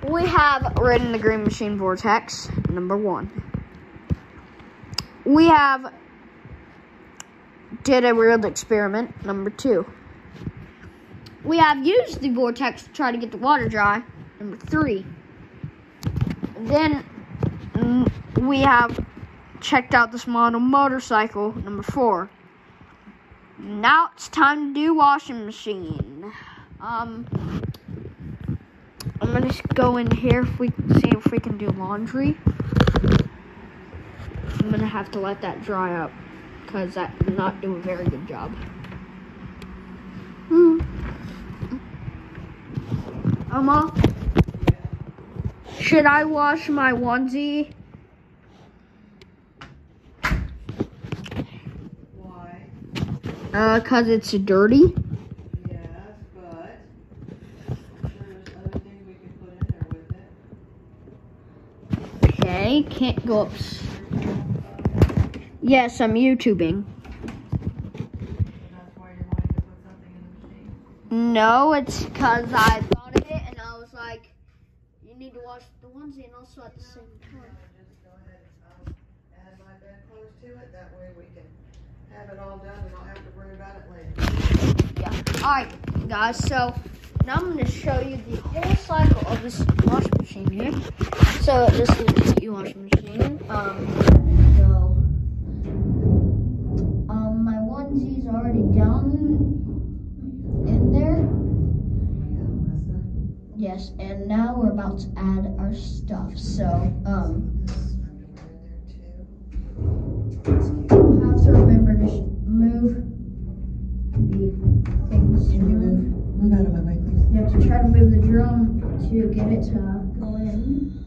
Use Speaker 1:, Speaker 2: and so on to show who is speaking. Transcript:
Speaker 1: We have ridden the Green Machine Vortex, number 1. We have did a real experiment, number 2. We have used the Vortex to try to get the water dry, number 3. Then we have checked out this model motorcycle, number 4. Now it's time to do washing machine. I'm gonna just go in here see if we can do laundry. I'm gonna have to let that dry up because that did not do a very good job. Emma, should I wash my onesie?
Speaker 2: Why?
Speaker 1: Cause it's dirty.
Speaker 2: Yes, but there's other things we can put in there with it.
Speaker 1: Okay, can't go up. Yes, I'm YouTubing.
Speaker 2: That's why you're wanting to put something in the machine.
Speaker 1: No, it's because I thought of it and I was like, you need to wash the onesie and also at the same time.
Speaker 2: Just go ahead and add my bedclothes to it. That way we can have it all done and I'll have to worry about it later.
Speaker 1: Yeah. Alright, guys, so now I'm going to show you the whole cycle of this washing machine here. So this is the washing machine. My onesie's already down in there. Yes, and now we're about to add our stuff. So, you have to remember to move the things.
Speaker 2: Can you move out of my way, please?
Speaker 1: You have to try to move the drum to get it to go in.